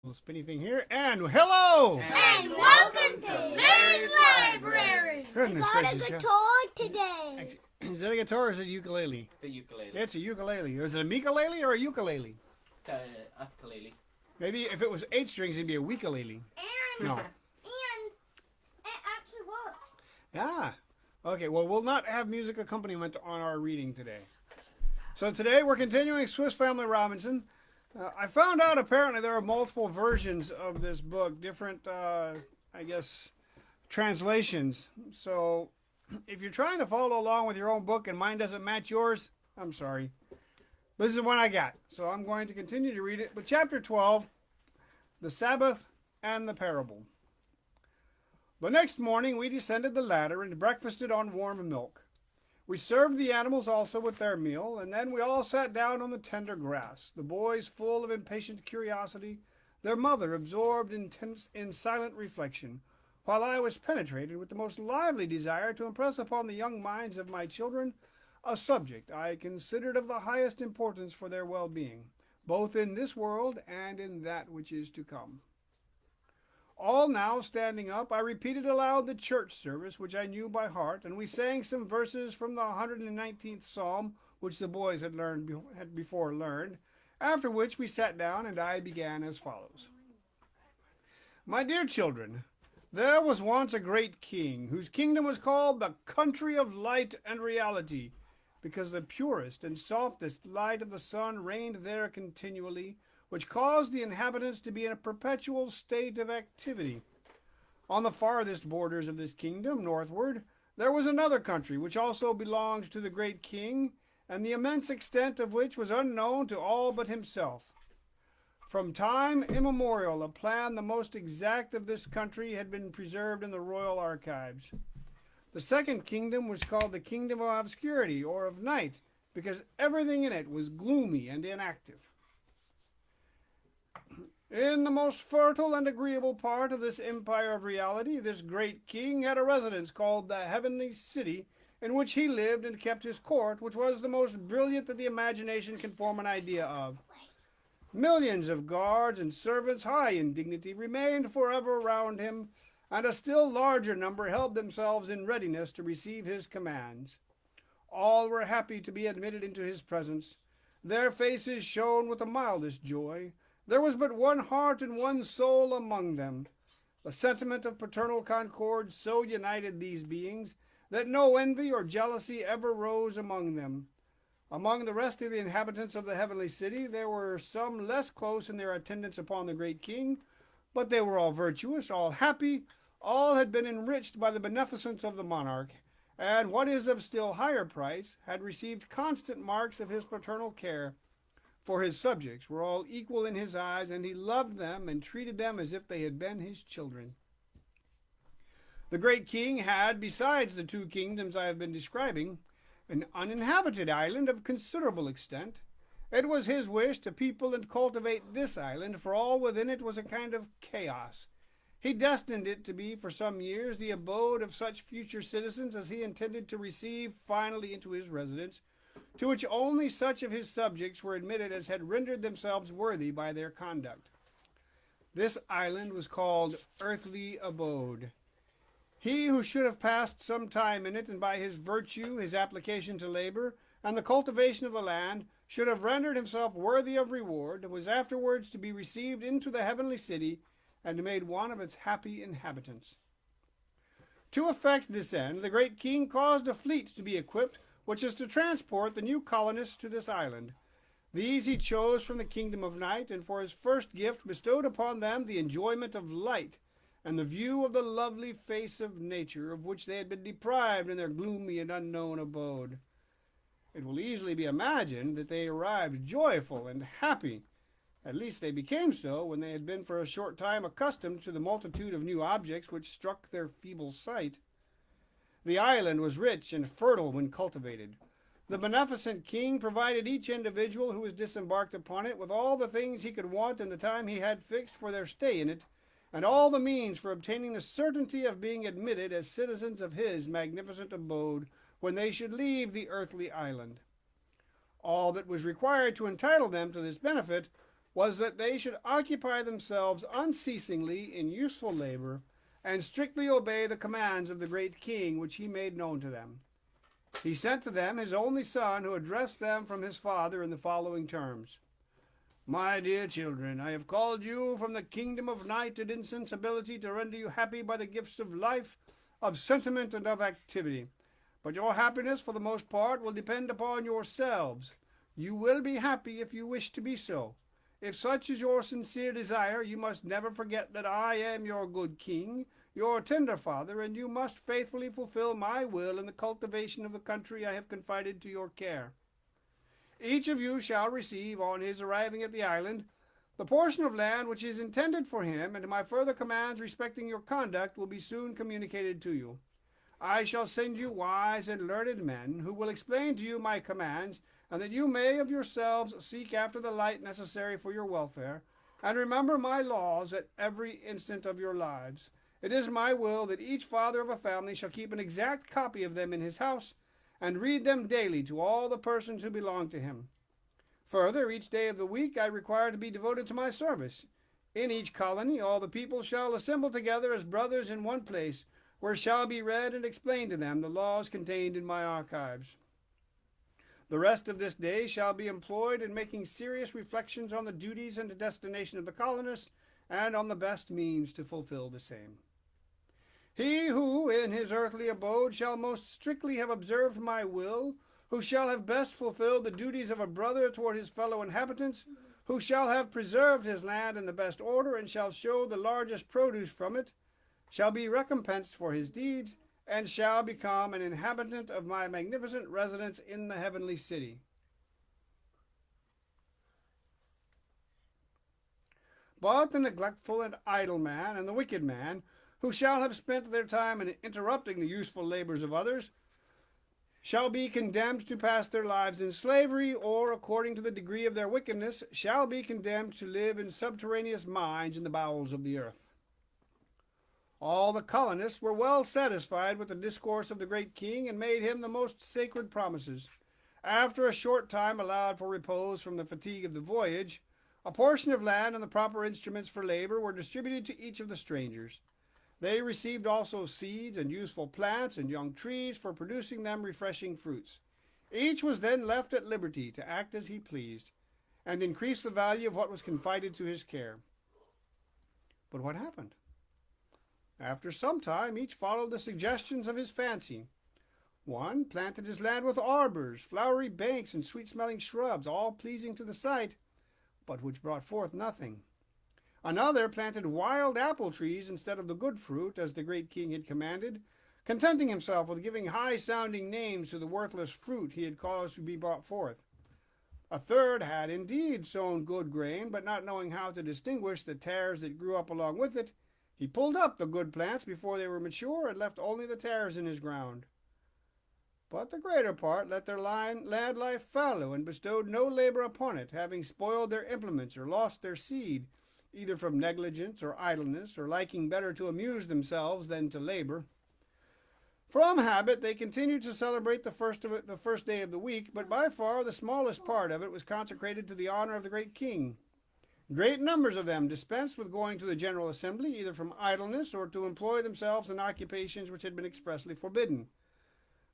Little spinny thing here, and hello! And welcome to Larry's Library. Goodness Got a gracious, guitar today. is it a guitar or is it a ukulele? The ukulele. It's a ukulele. Is it a ukulele or a ukulele? Ukulele. Maybe if it was 8 strings, it'd be a ukulele. And No. it actually works. Ah. Okay, well, we'll not have music accompaniment on our reading today. So today we're continuing Swiss Family Robinson. I found out apparently there are multiple versions of this book, different, translations. So if you're trying to follow along with your own book and mine doesn't match yours, I'm sorry. This is the one I got. So I'm going to continue to read it. But chapter 12, the Sabbath and the Parable. The next morning we descended the ladder and breakfasted on warm milk. We served the animals also with their meal, and then we all sat down on the tender grass, the boys full of impatient curiosity, their mother absorbed in silent reflection, while I was penetrated with the most lively desire to impress upon the young minds of my children a subject I considered of the highest importance for their well-being, both in this world and in that which is to come. All now standing up, I repeated aloud the church service, which I knew by heart, and we sang some verses from the 119th Psalm, which the boys had before learned, after which we sat down, and I began as follows. My dear children, there was once a great king, whose kingdom was called the country of light and reality, because the purest and softest light of the sun reigned there continually, which caused the inhabitants to be in a perpetual state of activity. On the farthest borders of this kingdom, northward, there was another country which also belonged to the great king, and the immense extent of which was unknown to all but himself. From time immemorial, a plan the most exact of this country had been preserved in the royal archives. The second kingdom was called the kingdom of obscurity, or of night, because everything in it was gloomy and inactive. In the most fertile and agreeable part of this empire of reality, this great king had a residence called the heavenly city, in which he lived and kept his court, which was the most brilliant that the imagination can form an idea of. Millions of guards and servants, high in dignity, remained forever around him, and a still larger number held themselves in readiness to receive his commands. All were happy to be admitted into his presence. Their faces shone with the mildest joy. There was but one heart and one soul among them. The sentiment of paternal concord so united these beings that no envy or jealousy ever rose among them. Among the rest of the inhabitants of the heavenly city, there were some less close in their attendance upon the great king, but they were all virtuous, all happy, all had been enriched by the beneficence of the monarch, and what is of still higher price, had received constant marks of his paternal care. For his subjects were all equal in his eyes, and he loved them and treated them as if they had been his children. The great king had, besides the 2 kingdoms I have been describing, an uninhabited island of considerable extent. It was his wish to people and cultivate this island, for all within it was a kind of chaos. He destined it to be for some years the abode of such future citizens as he intended to receive finally into his residence, to which only such of his subjects were admitted as had rendered themselves worthy by their conduct. This island was called Earthly Abode. He who should have passed some time in it, and by his virtue, his application to labor, and the cultivation of the land, should have rendered himself worthy of reward, was afterwards to be received into the heavenly city, and made one of its happy inhabitants. To effect this end, the great king caused a fleet to be equipped, which is to transport the new colonists to this island. These he chose from the kingdom of night, and for his first gift bestowed upon them the enjoyment of light, and the view of the lovely face of nature, of which they had been deprived in their gloomy and unknown abode. It will easily be imagined that they arrived joyful and happy. At least they became so when they had been for a short time accustomed to the multitude of new objects which struck their feeble sight. The island was rich and fertile when cultivated. The beneficent king provided each individual who was disembarked upon it with all the things he could want in the time he had fixed for their stay in it, and all the means for obtaining the certainty of being admitted as citizens of his magnificent abode when they should leave the earthly island. All that was required to entitle them to this benefit was that they should occupy themselves unceasingly in useful labor, and strictly obey the commands of the great king which he made known to them. He sent to them his only son, who addressed them from his father in the following terms: My dear children, I have called you from the kingdom of night and insensibility to render you happy by the gifts of life, of sentiment, and of activity. But your happiness, for the most part, will depend upon yourselves. You will be happy if you wish to be so. If such is your sincere desire, you must never forget that I am your good king, your tender father, and you must faithfully fulfill my will in the cultivation of the country I have confided to your care. Each of you shall receive, on his arriving at the island, the portion of land which is intended for him, and my further commands respecting your conduct will be soon communicated to you. I shall send you wise and learned men, who will explain to you my commands, and that you may of yourselves seek after the light necessary for your welfare, and remember my laws at every instant of your lives. It is my will that each father of a family shall keep an exact copy of them in his house, and read them daily to all the persons who belong to him. Further, each day of the week I require to be devoted to my service. In each colony all the people shall assemble together as brothers in one place, where shall be read and explained to them the laws contained in my archives. The rest of this day shall be employed in making serious reflections on the duties and destination of the colonists, and on the best means to fulfill the same. He who in his earthly abode shall most strictly have observed my will, who shall have best fulfilled the duties of a brother toward his fellow inhabitants, who shall have preserved his land in the best order, and shall show the largest produce from it, shall be recompensed for his deeds, and shall become an inhabitant of my magnificent residence in the heavenly city. But the neglectful and idle man, and the wicked man, who shall have spent their time in interrupting the useful labors of others, shall be condemned to pass their lives in slavery, or, according to the degree of their wickedness, shall be condemned to live in subterraneous mines in the bowels of the earth. All the colonists were well satisfied with the discourse of the great king, and made him the most sacred promises. After a short time allowed for repose from the fatigue of the voyage, a portion of land and the proper instruments for labor were distributed to each of the strangers. They received also seeds and useful plants and young trees for producing them refreshing fruits. Each was then left at liberty to act as he pleased, and increase the value of what was confided to his care. But what happened? After some time, each followed the suggestions of his fancy. One planted his land with arbors, flowery banks, and sweet-smelling shrubs, all pleasing to the sight, but which brought forth nothing. Another planted wild apple trees instead of the good fruit, as the great king had commanded, contenting himself with giving high-sounding names to the worthless fruit he had caused to be brought forth. A third had indeed sown good grain, but not knowing how to distinguish the tares that grew up along with it, he pulled up the good plants before they were mature, and left only the tares in his ground. But the greater part let their land lie fallow, and bestowed no labor upon it, having spoiled their implements or lost their seed, either from negligence or idleness, or liking better to amuse themselves than to labor. From habit they continued to celebrate the first day of the week, but by far the smallest part of it was consecrated to the honor of the great king. Great numbers of them dispensed with going to the General Assembly, either from idleness or to employ themselves in occupations which had been expressly forbidden.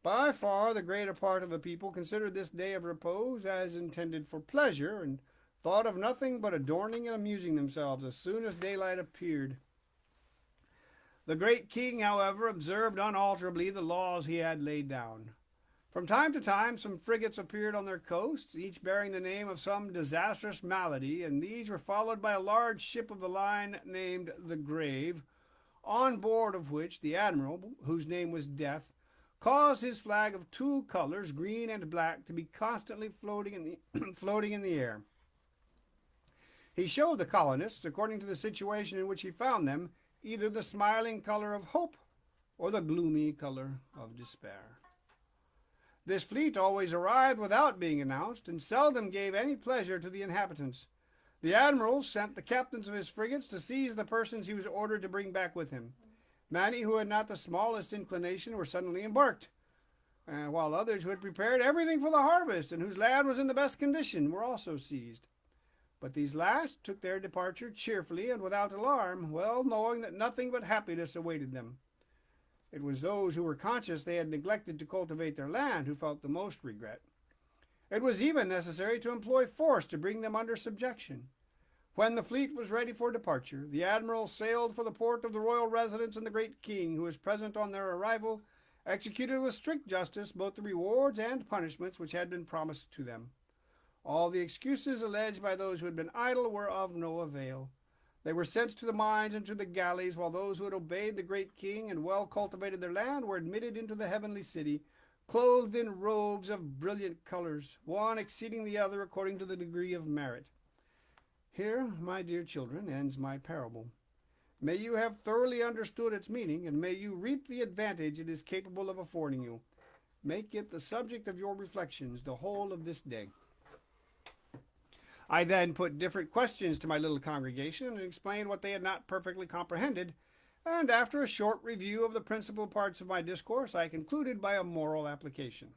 By far the greater part of the people considered this day of repose as intended for pleasure, and thought of nothing but adorning and amusing themselves as soon as daylight appeared. The great king, however, observed unalterably the laws he had laid down. From time to time some frigates appeared on their coasts, each bearing the name of some disastrous malady, and these were followed by a large ship of the line named the Grave, on board of which the admiral, whose name was Death, caused his flag of two colors, green and black, to be constantly floating in the air. He showed the colonists, according to the situation in which he found them, either the smiling color of hope or the gloomy color of despair. This fleet always arrived without being announced, and seldom gave any pleasure to the inhabitants. The admiral sent the captains of his frigates to seize the persons he was ordered to bring back with him. Many who had not the smallest inclination were suddenly embarked, while others who had prepared everything for the harvest, and whose land was in the best condition, were also seized. But these last took their departure cheerfully and without alarm, well knowing that nothing but happiness awaited them. It was those who were conscious they had neglected to cultivate their land who felt the most regret. It was even necessary to employ force to bring them under subjection. When the fleet was ready for departure, the admiral sailed for the port of the royal residence, and the great king, who was present on their arrival, executed with strict justice both the rewards and punishments which had been promised to them. All the excuses alleged by those who had been idle were of no avail. They were sent to the mines and to the galleys, while those who had obeyed the great king and well cultivated their land were admitted into the heavenly city, clothed in robes of brilliant colors, one exceeding the other according to the degree of merit. Here, my dear children, ends my parable. May you have thoroughly understood its meaning, and may you reap the advantage it is capable of affording you. Make it the subject of your reflections the whole of this day. I then put different questions to my little congregation and explained what they had not perfectly comprehended, and after a short review of the principal parts of my discourse, I concluded by a moral application.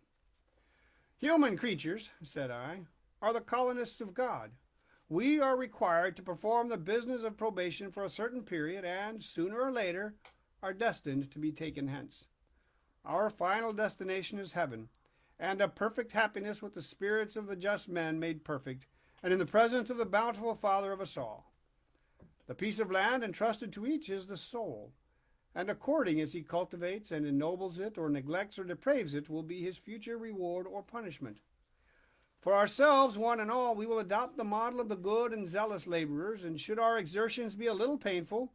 Human creatures, said I, are the colonists of God. We are required to perform the business of probation for a certain period, and sooner or later are destined to be taken hence. Our final destination is heaven, and a perfect happiness with the spirits of the just men made perfect, and in the presence of the bountiful Father of us all. The piece of land entrusted to each is the soul, and according as he cultivates and ennobles it, or neglects or depraves it, will be his future reward or punishment. For ourselves, one and all, we will adopt the model of the good and zealous laborers, and should our exertions be a little painful,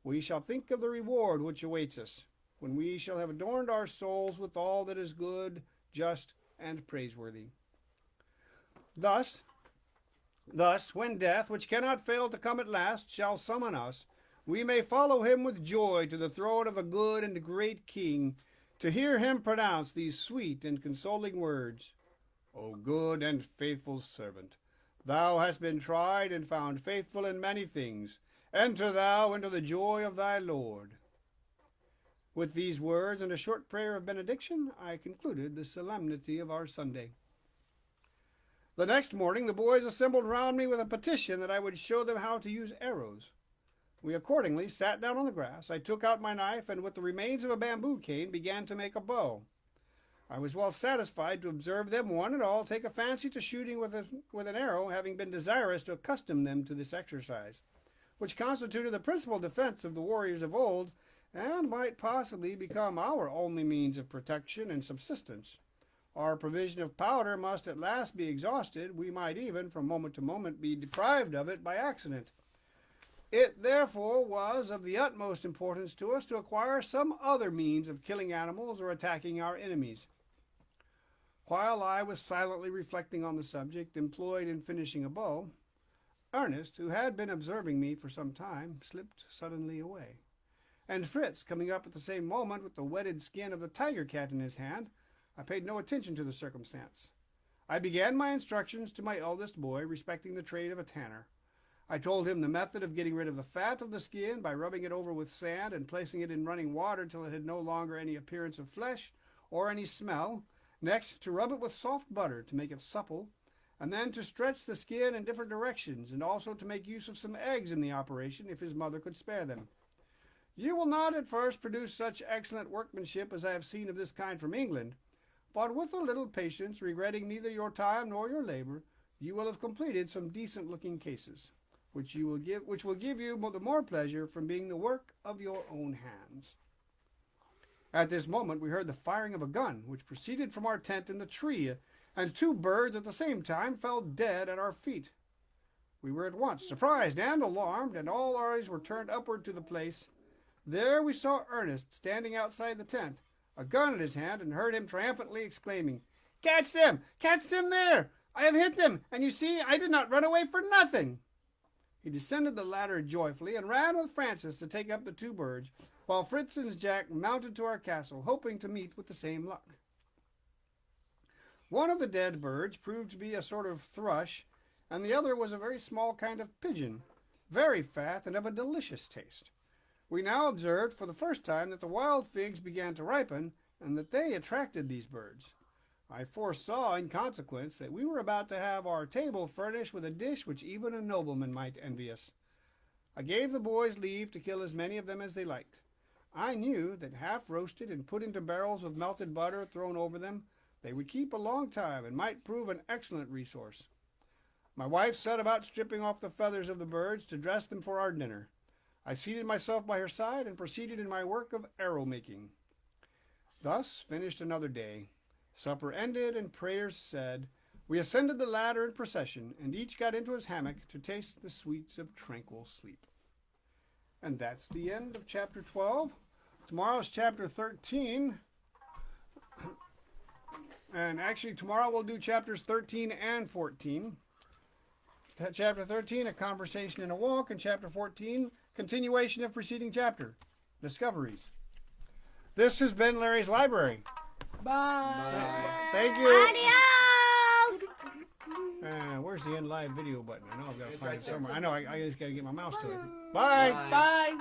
we shall think of the reward which awaits us, when we shall have adorned our souls with all that is good, just, and praiseworthy. Thus, when death, which cannot fail to come at last, shall summon us, we may follow him with joy to the throne of the good and great King, to hear him pronounce these sweet and consoling words. O good and faithful servant, thou hast been tried and found faithful in many things. Enter thou into the joy of thy Lord. With these words and a short prayer of benediction, I concluded the solemnity of our Sunday. The next morning the boys assembled round me with a petition that I would show them how to use arrows. We accordingly sat down on the grass. I took out my knife, and with the remains of a bamboo cane began to make a bow. I was well satisfied to observe them one and all take a fancy to shooting with an arrow, having been desirous to accustom them to this exercise, which constituted the principal defense of the warriors of old, and might possibly become our only means of protection and subsistence. Our provision of powder must at last be exhausted. We might even, from moment to moment, be deprived of it by accident. It therefore was of the utmost importance to us to acquire some other means of killing animals or attacking our enemies. While I was silently reflecting on the subject, employed in finishing a bow, Ernest, who had been observing me for some time, slipped suddenly away, and Fritz, coming up at the same moment with the wetted skin of the tiger cat in his hand, I paid no attention to the circumstance. I began my instructions to my eldest boy respecting the trade of a tanner. I told him the method of getting rid of the fat of the skin by rubbing it over with sand and placing it in running water till it had no longer any appearance of flesh or any smell. Next, to rub it with soft butter to make it supple, and then to stretch the skin in different directions, and also to make use of some eggs in the operation if his mother could spare them. You will not at first produce such excellent workmanship as I have seen of this kind from England, but with a little patience, regretting neither your time nor your labor, you will have completed some decent-looking cases, which will give you the more pleasure from being the work of your own hands. At this moment we heard the firing of a gun, which proceeded from our tent in the tree, and 2 birds at the same time fell dead at our feet. We were at once surprised and alarmed, and all our eyes were turned upward to the place. There we saw Ernest standing outside the tent, a gun in his hand, and heard him triumphantly exclaiming, "Catch them! Catch them there! I have hit them, and you see I did not run away for nothing!" He descended the ladder joyfully and ran with Francis to take up the 2 birds, while Fritz and Jack mounted to our castle, hoping to meet with the same luck. One of the dead birds proved to be a sort of thrush, and the other was a very small kind of pigeon, very fat and of a delicious taste. We now observed for the first time that the wild figs began to ripen, and that they attracted these birds. I foresaw, in consequence, that we were about to have our table furnished with a dish which even a nobleman might envy us. I gave the boys leave to kill as many of them as they liked. I knew that half roasted and put into barrels with melted butter thrown over them, they would keep a long time and might prove an excellent resource. My wife set about stripping off the feathers of the birds to dress them for our dinner. I seated myself by her side and proceeded in my work of arrow making. Thus finished another day. Supper ended and prayers said. We ascended the ladder in procession, and each got into his hammock to taste the sweets of tranquil sleep. And that's the end of chapter 12. Tomorrow's chapter 13. And actually, tomorrow we'll do chapters 13 and 14. Chapter 13, a conversation and a walk, and chapter 14, continuation of preceding chapter, discoveries. This has been Larry's Library. Bye. Thank you. Adios. Where's the end live video button? I know I've got to It's find right it there. somewhere. I know I just got to get my mouse to it. Bye. Bye.